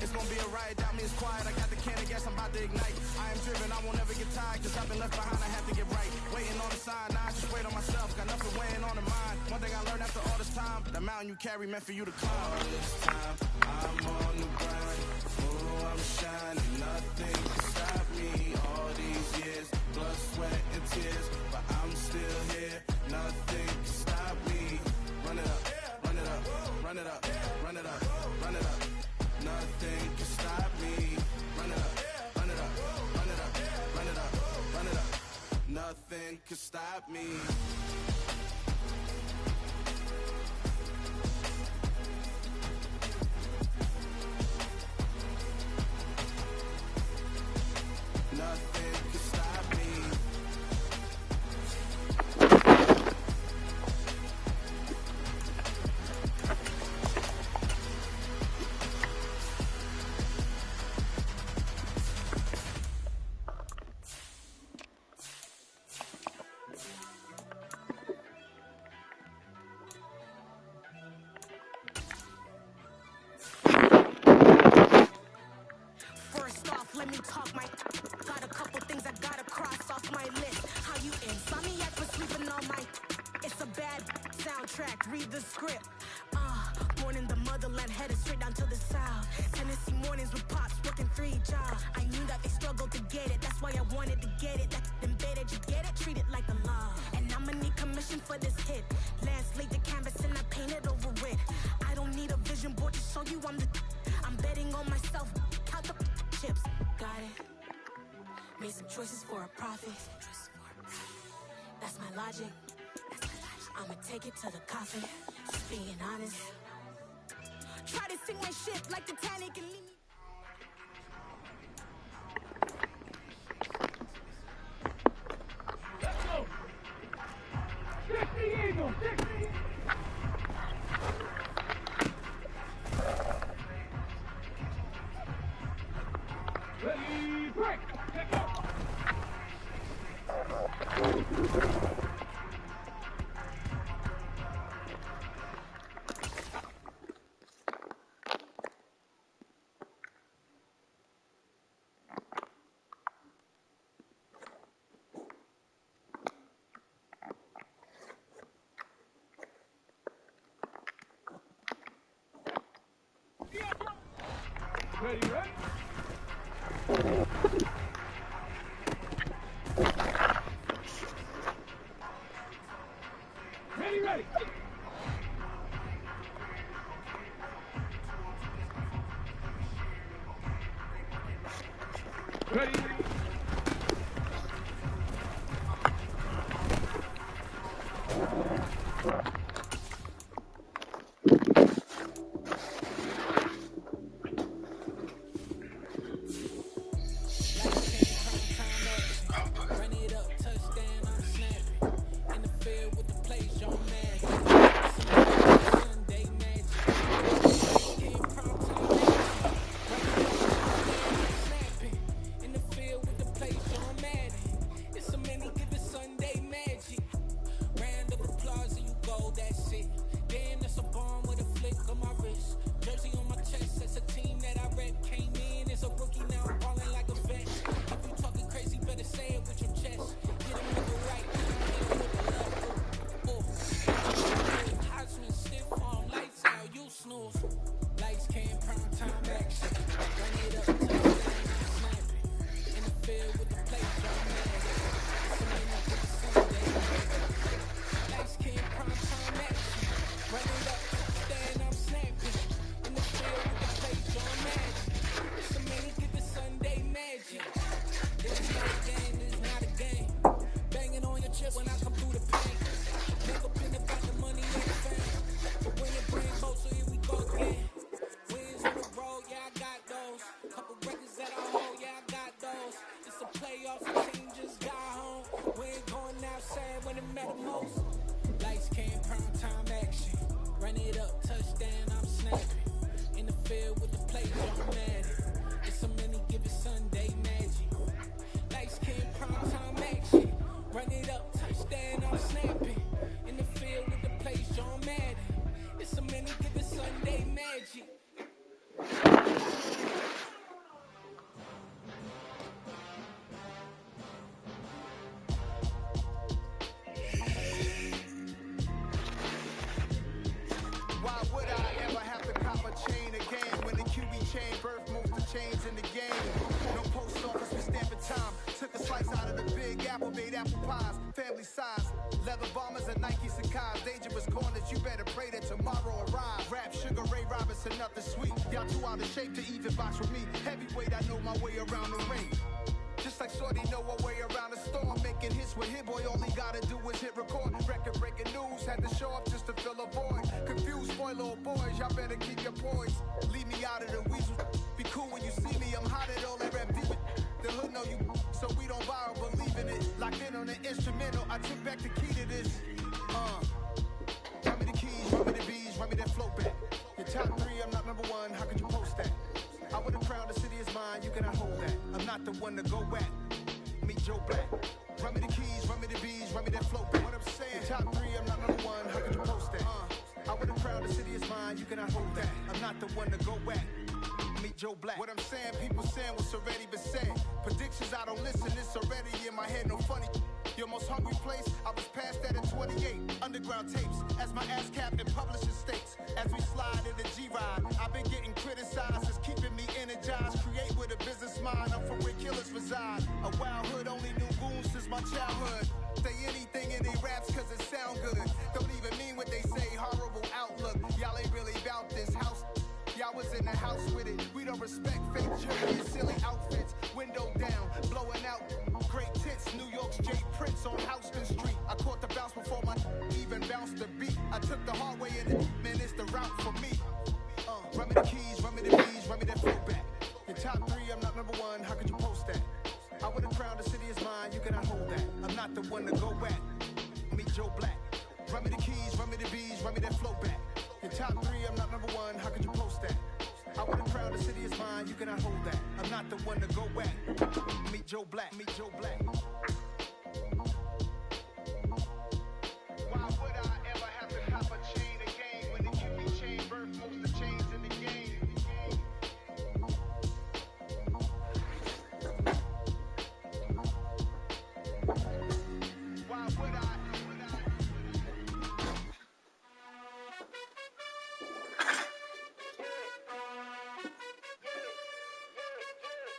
It's gonna be a riot, doubt me it's quiet. I got the can of gas, I'm about to ignite. I am driven, I won't ever get tired, cause I've been left behind, I have to get right. Waiting on the sign, now I just wait on myself, got nothing weighing on the mind. One thing I learned after all this time, the mountain you carry meant for you to climb. All this time, I'm on the grind. Oh, I'm shining, nothing can stop me. All these years, blood, sweat, and tears, but I'm still here, nothing can stop me. Run it up, run it up, run it up, run it up, run it up. Nothing can stop me. Run it up, run it up, run it up, run it up, run it up. Nothing can stop me. Nothing can stop me. track, read the script. Born in the motherland, headed straight down to the south. Tennessee mornings with pops, working 3 jobs. I knew that they struggled to get it, that's why I wanted to get it. That's embedded, you get it, treat it like the law. And I'ma need commission for this hit. Last laid the canvas and I painted over it. I don't need a vision board to show you I'm betting on myself, count the chips. Got it. Made some choices for a profit. That's my logic. I'ma take it to the coffin. Just being honest. Try to sink my ship like Titanic and leave me. Let's go. 60 Eagles, 60. Ready, break. Let's go. Ready, ready? Ready, ready. Ready. chains in the game. No post office, we stamping time. Took a slice out of the big apple, made apple pies. Family size, leather bombers and Nike Sacai's. Dangerous corners, you better pray that tomorrow arrives. Rap, Sugar Ray Robinson, nothing sweet. Y'all too out of shape to even box with me. Heavyweight, I know my way around the ring. Just like Shorty know her way around the storm. Making hits with Hit Boy, all he gotta do is hit record. Record breaking news, had to show up just to fill a void. Confused, spoiled little boys, y'all better keep your poise. Leave me out of the weasel. Be cool when you see me, I'm hot at all that rap deep. The hood know you, so we don't borrow, believe in it. Locked in on the instrumental, I took back the key to this. Run me the keys, run me the bees, run me that flow back. Your top three, I'm not number one, how could you post that? I would've crowned the city is mine, you cannot hold that. I'm not the one to go at. Meet Joe Black. Run me the keys, run me the bees, run me that flow back. What I'm saying, your top three, I'm not number one, how could you post that? I would've crowned the city is mine, you cannot hold that. I'm not the one to go at. Meet Joe Black. What I'm saying, people saying what's already been said. Predictions, I don't listen, it's already in my head, no funny. Your most hungry place, I was past that at 12. 28 underground tapes as my ass cap in publishing states. As we slide in the G-Ride, I've been getting criticized as keeping me energized. Create with a business mind, I'm from where killers reside. A wild hood, only knew goons since my childhood. Say anything in they raps cause it sound good. Don't even mean what they say, horrible outlook. Y'all ain't really about this house. Y'all was in the house with it. We don't respect fake jewelry and silly outfits. Window down, blowing out great tits. New York's J. Prince on Houston Street. I caught the bounce before my even bounced the beat. I took the hard way in it, man, it's the route for me. Run me the keys, run me the bees, run me that flow back. Your top 3, I'm not number 1, how could you post that? I would have crowned the city is mine, you cannot hold that. I'm not the one to go back. Meet Joe Black. Run me the keys, run me the bees, run me that flow back. Your top 3, I'm not number 1, how could you post that? I would have crowned the city is mine, you cannot hold that. I'm not the one to go back. Meet Joe Black, meet Joe Black. Why would I ever have to cop a chain again when the Cutie chain birth most of the chains in the game? Why would I?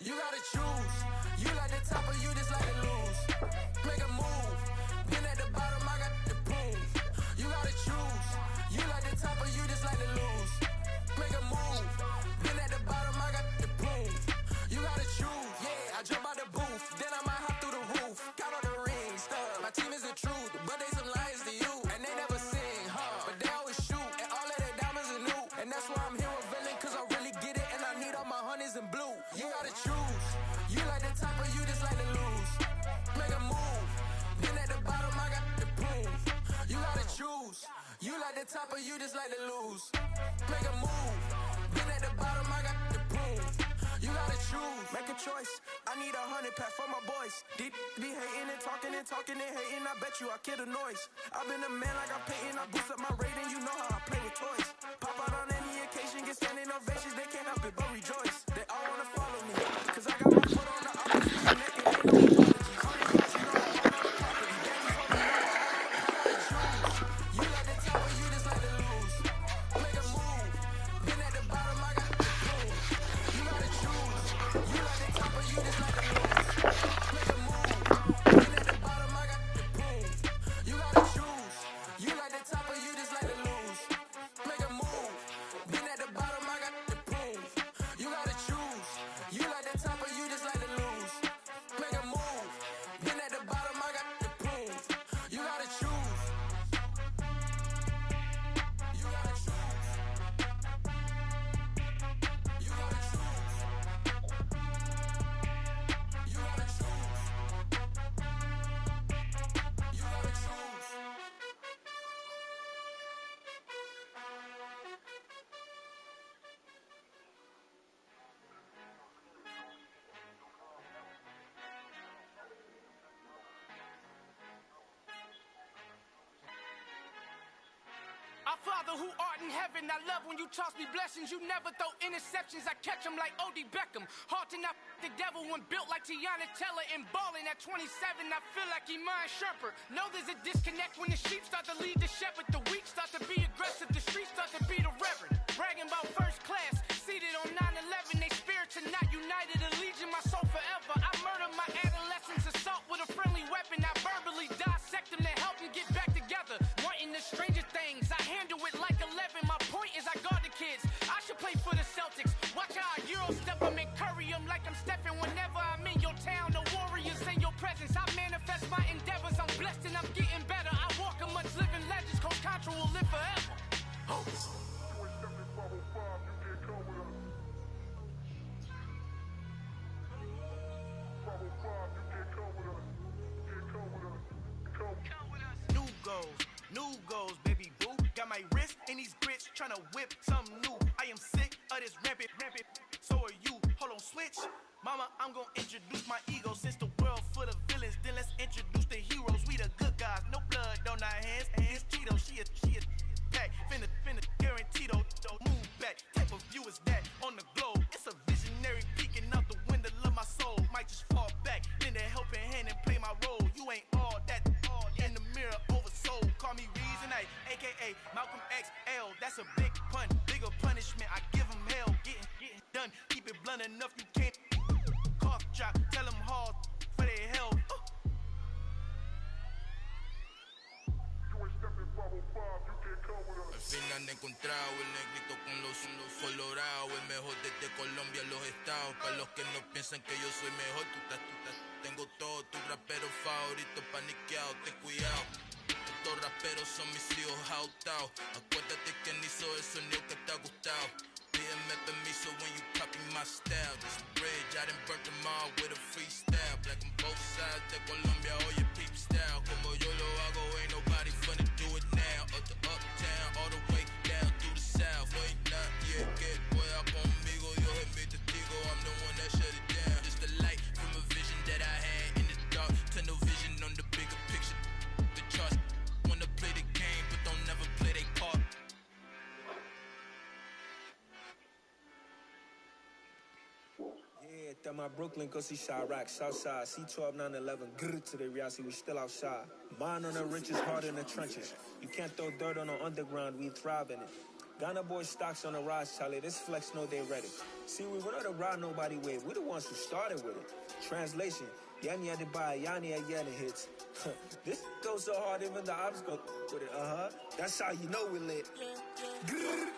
You gotta choose. You like the top or you just like to lose. Make a move. Been at the bottom, I got the proof. You gotta choose. You like the top or you just like to lose. Make a move. Been at the bottom, I got the proof. You gotta choose. Yeah, I jump out the booth. Then I might hop through the roof. Count on the rings, stuff. My team is the truth, but they some liars to you. And they never sing, huh? But they always shoot. And all of their diamonds are new. And that's why I'm here with Villain, cause I really get it. And I need all my honeys in blue. You gotta choose. You like the top or you just like to lose. Make a move. Been at the bottom, I got the proof. You gotta choose. You like the top or you just like to lose. Make a move. Been at the bottom, I got the proof. You gotta choose. Make a choice. I need 100 pack for my boys. Deep be hating and talking and hating. I bet you I kill the noise. I've been a man like I'm painting. I boost up my rating. You know how I play with toys. Pop out on any occasion, get standing ovations. They can't help it but rejoice. They all wanna follow me. Cause I got my foot on the opposition neck and ain't no apologies. 100 packs, you know I own all the property. Daddy told me no, I own all the property. Choose. You like the top or you just like to lose. Make a move. Been at the bottom, I got the proof. You gotta choose. You like the top or you just like to lose. Make a move. Been at the bottom, I got the proof. You gotta choose. You like the top or you just like to lose. Make a move. Been at the bottom, I got the proof. You gotta choose. You like the top or you just like to lose. Make a move. Been at the bottom, I got the proof. You gotta choose. You gotta choose. You gotta choose. You gotta choose. You gotta choose. Our Father who art in heaven, I love when you toss me blessings. You never throw interceptions, I catch them like O.D. Beckham. Halting up the devil when built like Tiana Teller. And balling at 27, I feel like Iman Shumpert. Know there's a disconnect when the sheep start to lead the shepherd. The weak start to be aggressive, the streets start to be the reverend. Bragging about first class, seated on 9/11. They spirits are not united, a legion, my soul forever. I murder my adolescence, assault with a friendly weapon. I verbally dissect them to help them get back together. Wanting the stranger things, I handle it like 11. My point is I guard the kids. I should play for the Celtics. Watch how I Euro step them and curry them like I'm stepping. Whenever I'm in your town, the Warriors in your presence. I manifest my endeavors. I'm blessed and I'm getting better. I walk amongst living legends. Coach Contra will live forever. Oh. New goals, baby boo. Got my wrist in these grits, tryna whip something new. I am sick of this rampant. So are you. Hold on, switch. Mama, I'm gonna introduce my ego. Since the world full of villains, then let's introduce the heroes. We the good guys, no blood on our hands. Hands Cheeto, she a pack. Finna, guaranteed. Don't move back. Type of view is that on the globe? It's a visionary peeking out the window of my soul. Might just fall back, lend a helping hand and play my role. You ain't all that. In the mirror over soul. a.k.a. Malcolm XL. That's a big pun, bigger punishment. I give him hell, getting done. Keep it blunt enough, you can't cough drop. Tell them hard for their hell. Al fin han encontrado el negrito con los colorados, el mejor desde Colombia a los estados. Para los que no piensan que yo soy mejor, tú estás, tengo todo, tu rapero favorito paniqueado, ten cuidado. Estos raperos son mis hijos jautados. Acuérdate quién hizo el sonido que te ha gustado. Pídeme permiso when you copy my style. This bridge, I done burnt them all with a freestyle. Black on both sides de Colombia, oye peep style. Como yo lo hago, ain't nobody finna do it now. Up to uptown, all the way down through the south. Wait, not yet, get pueda conmigo. Dios es mi testigo, I'm the one that shut it down. Just the light from a vision that I had in the dark. Tunnel vision on the bigger picture. The charts wanna play the game, but don't never play their part. Yeah, that my Brooklyn, go see Chirac, Southside, C12, 911, grrr to the reality, we still outside. Mine on the riches, hard in the trenches. You can't throw dirt on the underground, we thrive in it. Ghana boys stocks on the rise, Charlie, this flex know they ready. See, we were not to ride nobody wave, we the ones who started with it. Translation, Yanni had to buy, Yanni had Yanni hits. This goes so hard, even the ops go with it, That's how you know we lit. Grrr,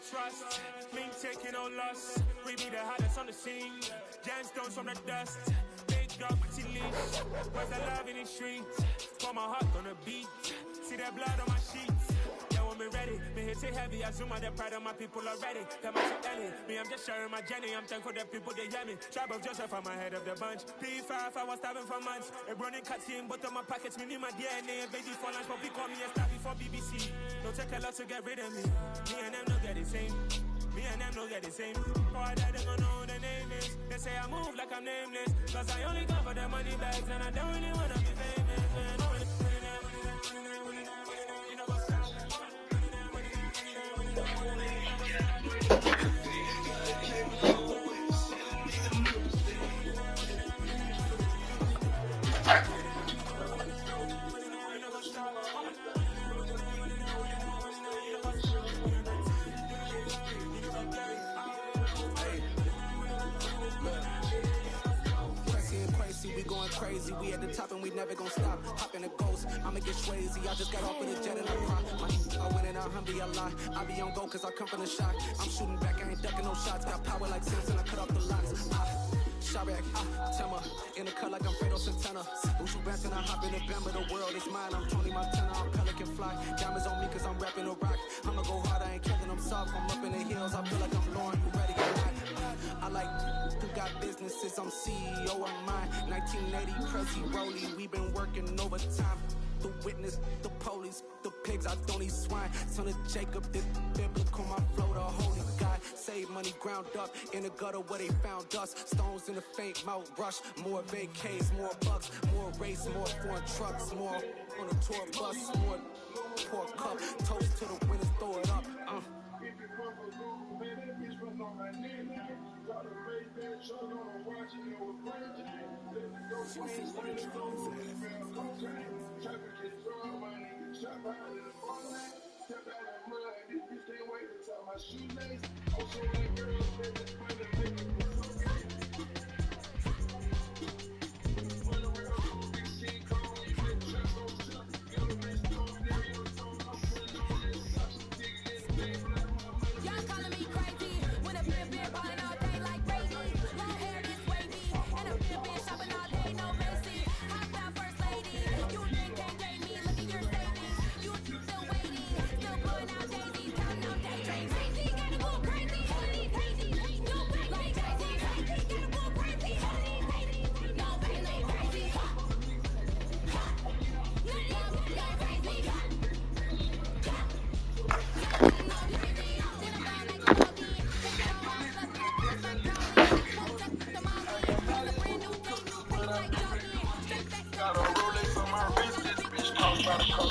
trust, me taking no loss. We be the hottest on the scene. Gemstones from the dust. Big dog, pretty leash. Where's the love in the streets? For my heart on the beat. See that blood on my sheets. Yeah, when me ready, me hit it heavy. I zoom out the pride of my people already. Them I so early. Me, I'm just sharing my journey. I'm thankful that people they hear me. Tribe of Joseph, I'm ahead of the bunch. P5, I was starving for months. A running cutscene, but on my pockets, me need my DNA. Baby for lunch, but we call me a star before BBC. Don't take a lot to get rid of me. Me and them don't get the same. Me and them don't get the same. God, I don't know the name is. They say I move like I'm nameless. Cause I only come for the money bags and I don't really wanna be famous, man. Crazy, we at the top and we never gon' stop. Hop in a ghost, I'ma get crazy. I just got off of the jet and I cry. I win it out, Humvee a lot. I be on go cause I come from the shot. I'm shooting back, I ain't ducking no shots. Got power like Simpson, I cut off the lots. Chirac, Tema, in the cut like I'm Fredo Santana. Ushu Benson, I hop in the Bama, the world is mine. I'm Tony Montana, I'm Pelican Fly. Diamonds on me cause I'm rapping a rock. I'ma go hard, I ain't killing them soft. I'm up in the hills, I feel like I'm Lauren, you ready to ride. I like who got businesses, I'm CEO of mine. 1980, Prezi Rolly, we been working overtime. The witness, the police, the pigs, I don't eat swine. Son of Jacob, this biblical, my flow, the holy God. Save money ground up in the gutter where they found us. Stones in the faint mouth rush. More vacays, more bucks, more race, more foreign trucks, more on a tour bus, more pour cup. Toast to the winners, throw it up. Crazy, gotta go crazy. trying to come